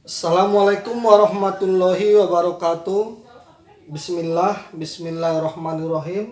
Assalamualaikum warahmatullahi wabarakatuh. Bismillahirrahmanirrahim.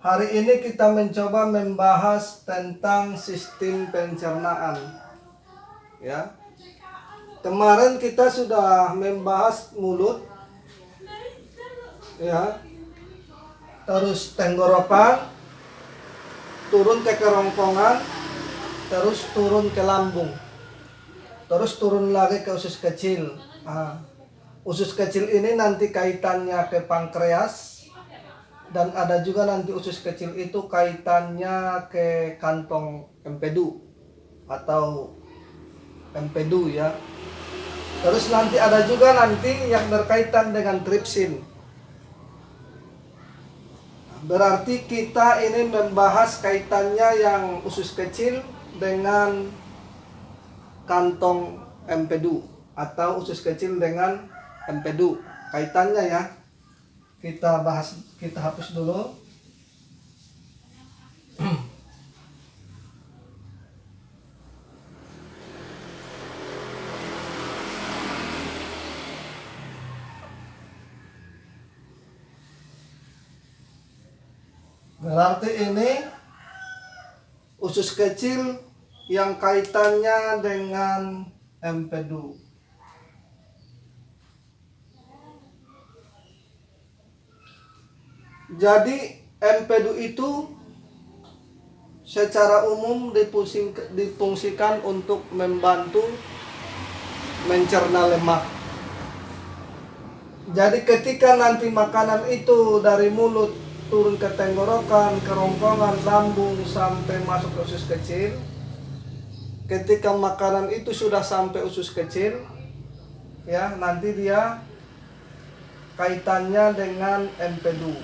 Hari ini kita mencoba membahas tentang sistem pencernaan. Ya. Kemarin kita sudah membahas mulut, ya. Terus tenggorokan, turun ke kerongkongan, terus turun ke lambung. Terus turun lagi ke usus kecil. Usus kecil ini nanti kaitannya ke pankreas, dan ada juga nanti usus kecil itu kaitannya ke kantong empedu atau empedu ya. Terus nanti ada juga nanti yang berkaitan dengan tripsin. Berarti kita ini membahas kaitannya yang usus kecil dengan kantong empedu atau usus kecil dengan empedu, kaitannya ya. Kita bahas, kita hapus dulu. Berarti ini usus kecil yang kaitannya dengan empedu. Jadi empedu itu secara umum difungsikan untuk membantu mencerna lemak. Jadi ketika nanti makanan itu dari mulut turun ke tenggorokan, kerongkongan, lambung sampai masuk ke usus kecil, ketika makanan itu sudah sampai usus kecil, ya nanti dia kaitannya dengan empedu.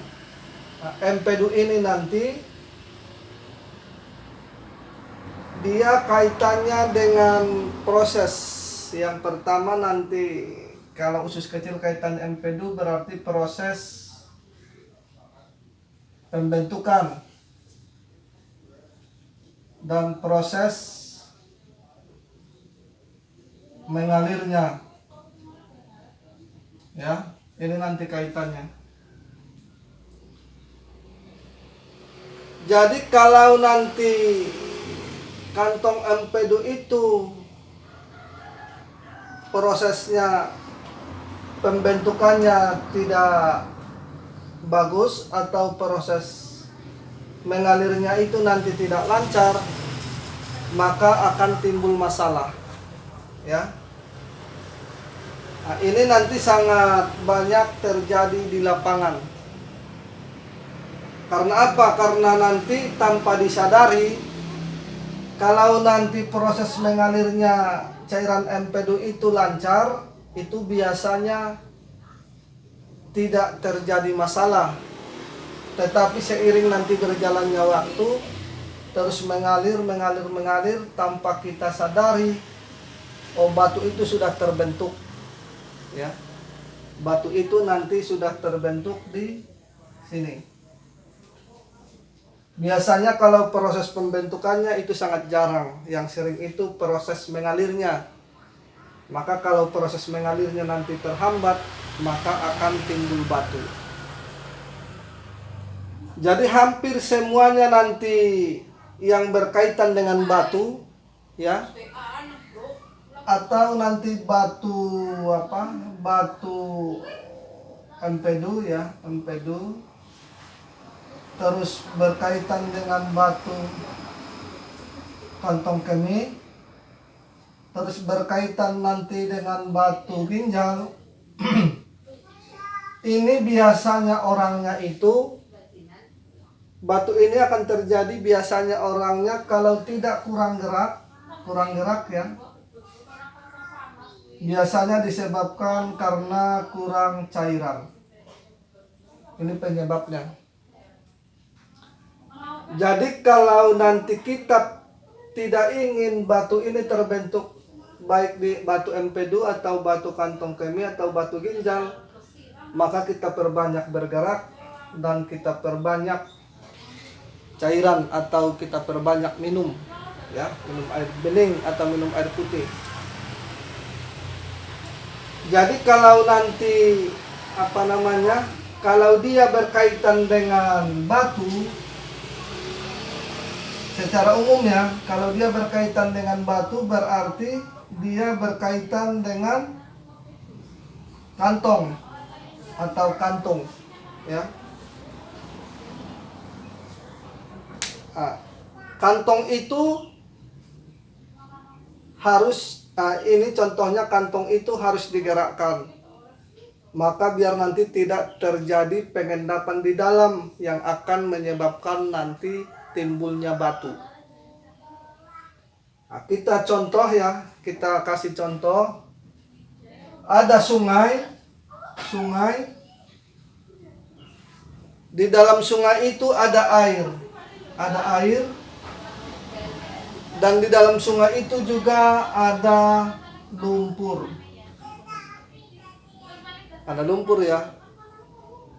Empedu ini nanti dia kaitannya dengan proses yang pertama nanti. Kalau usus kecil kaitan empedu berarti proses pembentukan dan proses mengalirnya, ya ini nanti kaitannya. Jadi kalau nanti kantong empedu itu prosesnya pembentukannya tidak bagus atau proses mengalirnya itu nanti tidak lancar, maka akan timbul masalah, ya. Nah, ini nanti sangat banyak terjadi di lapangan. Karena apa? Karena nanti tanpa disadari, kalau nanti proses mengalirnya cairan empedu itu lancar, itu biasanya tidak terjadi masalah. Tetapi seiring nanti berjalannya waktu, terus mengalir tanpa kita sadari, batu itu sudah terbentuk, ya. Batu itu nanti sudah terbentuk di sini. Biasanya kalau proses pembentukannya itu sangat jarang, yang sering itu proses mengalirnya. Maka kalau proses mengalirnya nanti terhambat, maka akan timbul batu. Jadi hampir semuanya nanti yang berkaitan dengan batu, ya, atau nanti batu batu empedu, ya, empedu, terus berkaitan dengan batu kantong kemih, terus berkaitan nanti dengan batu ginjal. Ini biasanya orangnya itu, batu ini akan terjadi biasanya orangnya kalau tidak kurang gerak ya. Biasanya disebabkan karena kurang cairan. Ini penyebabnya. Jadi kalau nanti kita tidak ingin batu ini terbentuk, baik di batu empedu atau batu kantong kemih atau batu ginjal, maka kita perbanyak bergerak dan kita perbanyak cairan atau kita perbanyak minum, ya, minum air bening atau minum air putih. Jadi kalau nanti kalau dia berkaitan dengan batu, secara umumnya kalau dia berkaitan dengan batu berarti dia berkaitan dengan kantong atau kantung, ya. Kantong itu harus, ini contohnya, kantong itu harus digerakkan. Maka biar nanti tidak terjadi pengendapan di dalam yang akan menyebabkan nanti timbulnya batu. Kita contoh ya, kita kasih contoh. Ada sungai. Di dalam sungai itu ada air. Dan di dalam sungai itu juga ada lumpur. Ada lumpur ya.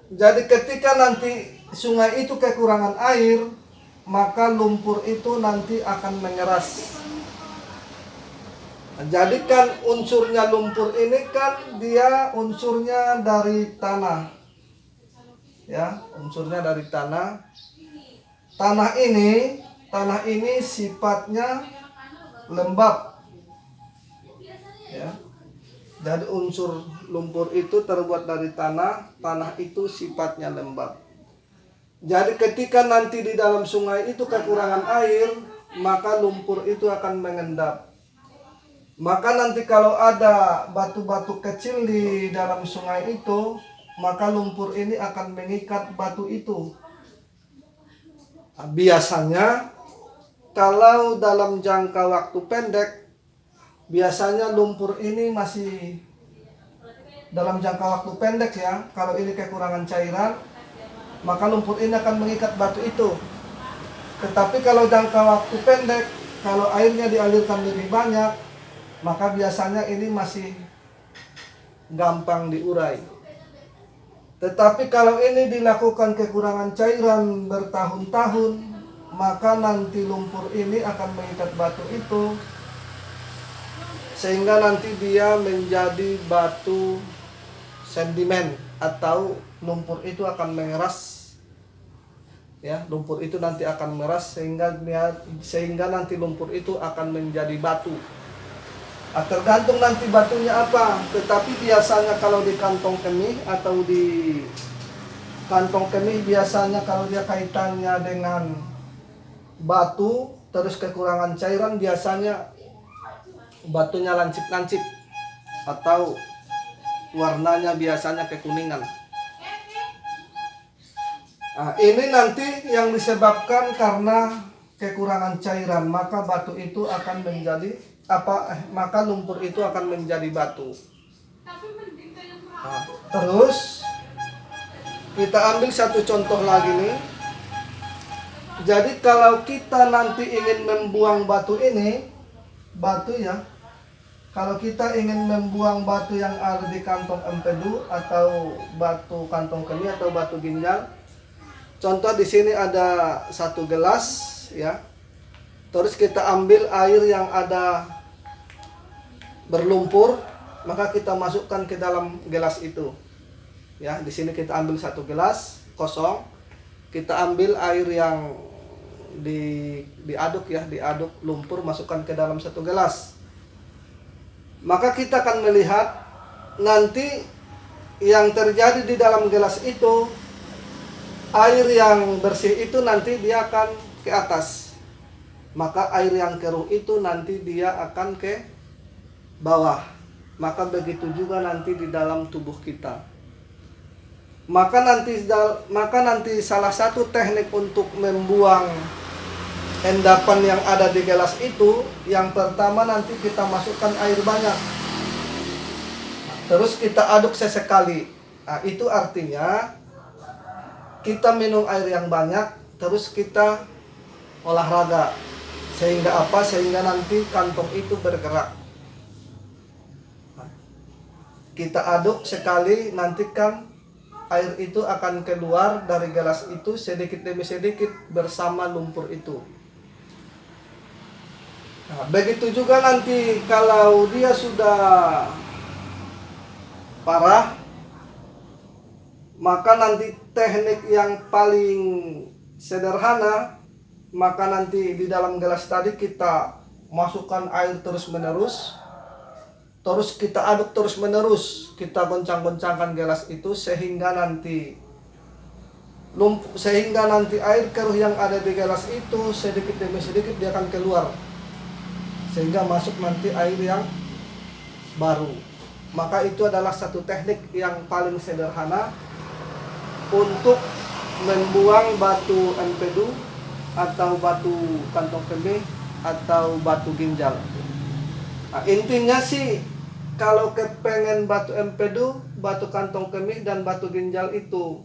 Jadi ketika nanti sungai itu kekurangan air, maka lumpur itu nanti akan mengeras. Jadi kan unsurnya lumpur ini kan dia unsurnya dari tanah. Ya, unsurnya dari tanah. Tanah ini sifatnya lembab. Ya. Jadi unsur lumpur itu terbuat dari tanah itu sifatnya lembab. Jadi ketika nanti di dalam sungai itu kekurangan air, maka lumpur itu akan mengendap. Maka nanti kalau ada batu-batu kecil di dalam sungai itu, maka lumpur ini akan mengikat batu itu. Biasanya kalau dalam jangka waktu pendek, biasanya lumpur ini masih dalam jangka waktu pendek ya. Kalau ini kekurangan cairan, maka lumpur ini akan mengikat batu itu. Tetapi kalau jangka waktu pendek, kalau airnya dialirkan lebih banyak, maka biasanya ini masih gampang diurai. Tetapi kalau ini dilakukan kekurangan cairan bertahun-tahun, maka nanti lumpur ini akan mengikat batu itu, sehingga nanti dia menjadi batu sedimen atau lumpur itu akan mengeras. Ya, lumpur itu nanti akan mengeras sehingga nanti lumpur itu akan menjadi batu. Tergantung nanti batunya apa. Tetapi biasanya kalau di kantong kemih atau di kantong kemih, biasanya kalau dia kaitannya dengan batu terus kekurangan cairan, biasanya batunya lancip-lancip atau warnanya biasanya kekuningan. Ini nanti yang disebabkan karena kekurangan cairan, maka batu itu akan menjadi maka lumpur itu akan menjadi batu. Terus kita ambil satu contoh lagi nih. Jadi kalau kita nanti ingin membuang batu ya, kalau kita ingin membuang batu yang ada di kantong empedu atau batu kantong kemih atau batu ginjal, contoh di sini ada satu gelas ya. Terus kita ambil air yang ada berlumpur, maka kita masukkan ke dalam gelas itu. Ya, di sini kita ambil satu gelas kosong, kita ambil air yang diaduk lumpur, masukkan ke dalam satu gelas. Maka kita akan melihat nanti yang terjadi di dalam gelas itu, air yang bersih itu nanti dia akan ke atas. Maka air yang keruh itu nanti dia akan ke bawah. Maka begitu juga nanti di dalam tubuh kita. Maka nanti salah satu teknik untuk membuang endapan yang ada di gelas itu, yang pertama nanti kita masukkan air banyak. Terus kita aduk sesekali. Itu artinya kita minum air yang banyak, terus kita olahraga. Sehingga apa? Sehingga nanti kantong itu bergerak. Kita aduk sekali, nanti kan air itu akan keluar dari gelas itu sedikit demi sedikit bersama lumpur itu. Begitu juga nanti kalau dia sudah parah, maka nanti teknik yang paling sederhana, maka nanti di dalam gelas tadi kita masukkan air terus menerus, terus kita aduk terus menerus, kita goncang-goncangkan gelas itu sehingga nanti air keruh yang ada di gelas itu sedikit demi sedikit dia akan keluar, sehingga masuk nanti air yang baru. Maka itu adalah satu teknik yang paling sederhana untuk membuang batu empedu atau batu kantong kemih atau batu ginjal. Nah, intinya sih kalau kepengen batu empedu, batu kantong kemih dan batu ginjal itu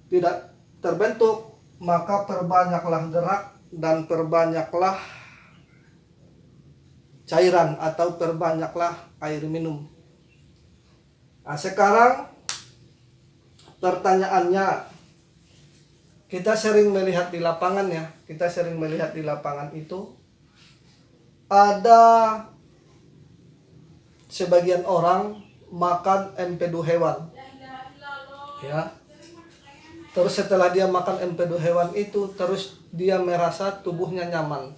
tidak terbentuk, maka perbanyaklah gerak dan perbanyaklah cairan atau perbanyaklah air minum. Nah, sekarang pertanyaannya, kita sering melihat di lapangan ya, itu ada sebagian orang makan empedu hewan ya. Terus setelah dia makan empedu hewan itu, terus dia merasa tubuhnya nyaman.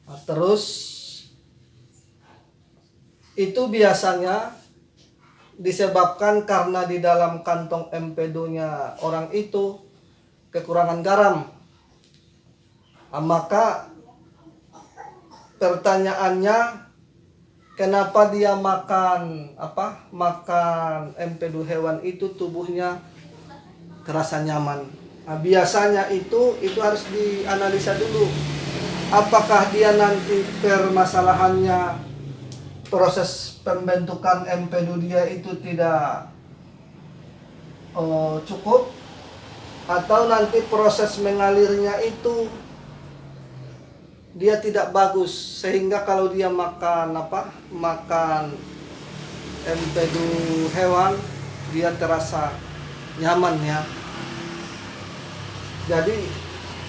Nah, terus itu biasanya disebabkan karena di dalam kantong empedunya orang itu kekurangan garam. Nah, maka pertanyaannya, kenapa dia makan empedu hewan itu tubuhnya terasa nyaman? Nah, biasanya itu harus dianalisa dulu. Apakah dia nanti permasalahannya proses pembentukan empedu dia itu tidak cukup, atau nanti proses mengalirnya itu dia tidak bagus, sehingga kalau dia makan empedu hewan dia terasa nyaman ya. Jadi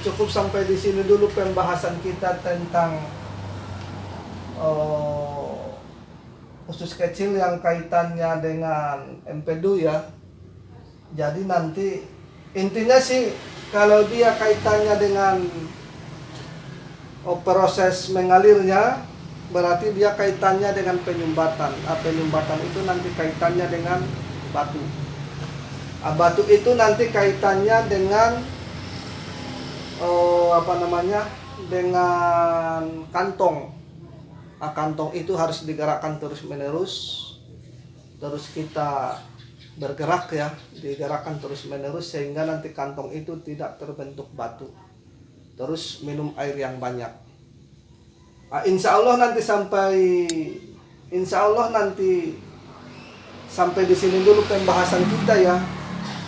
cukup sampai di sini dulu pembahasan kita tentang usus kecil yang kaitannya dengan empedu ya. Jadi nanti intinya sih kalau dia kaitannya dengan proses mengalirnya, berarti dia kaitannya dengan penyumbatan. Penyumbatan itu nanti kaitannya dengan batu. Batu itu nanti kaitannya dengan dengan kantong. Kantong itu harus digerakkan terus menerus, terus kita bergerak ya, digerakkan terus menerus sehingga nanti kantong itu tidak terbentuk batu. Terus minum air yang banyak. Insya Allah nanti sampai di sini dulu pembahasan kita ya.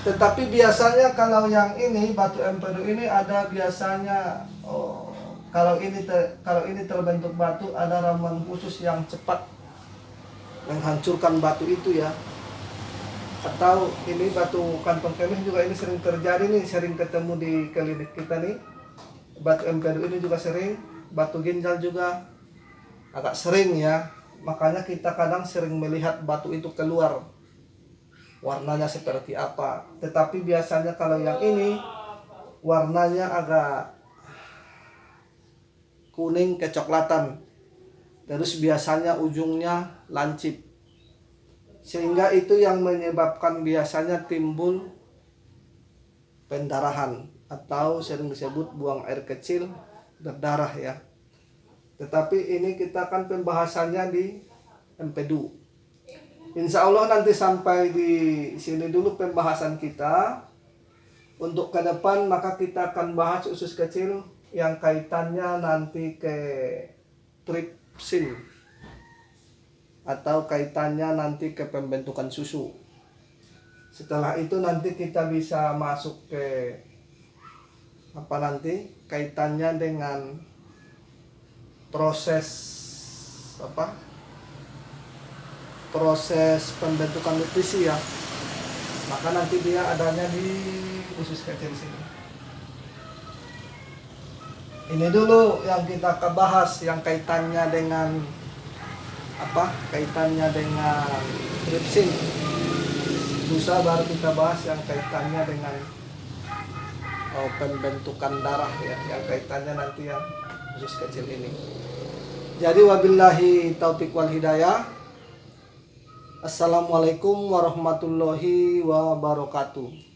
Tetapi biasanya kalau yang ini batu empedu ini ada biasanya kalau ini terbentuk batu, ada ramuan khusus yang cepat menghancurkan batu itu ya. Atau ini batu kantong kemih juga ini sering terjadi nih, sering ketemu di klinik kita nih. Batu empedu ini juga sering, batu ginjal juga agak sering ya. Makanya kita kadang sering melihat batu itu keluar, warnanya seperti apa. Tetapi biasanya kalau yang ini warnanya agak kuning kecoklatan, terus biasanya ujungnya lancip, sehingga itu yang menyebabkan biasanya timbul pendarahan atau sering disebut buang air kecil berdarah ya. Tetapi ini kita kan pembahasannya di empedu. Insya Allah nanti sampai di sini dulu pembahasan kita. Untuk ke depan maka kita akan bahas usus kecil yang kaitannya nanti ke tripsin atau kaitannya nanti ke pembentukan susu. Setelah itu nanti kita bisa masuk ke kaitannya dengan proses pembentukan nutrisi ya. Maka nanti dia adanya di usus kecil sini. Ini dulu yang kita bahas yang kaitannya dengan kaitannya dengan tripsin. Lusa baru kita bahas yang kaitannya dengan pembentukan darah ya, yang kaitannya nanti yang usus kecil ini. Jadi wabillahi taufik wal hidayah. Assalamualaikum warahmatullahi wabarakatuh.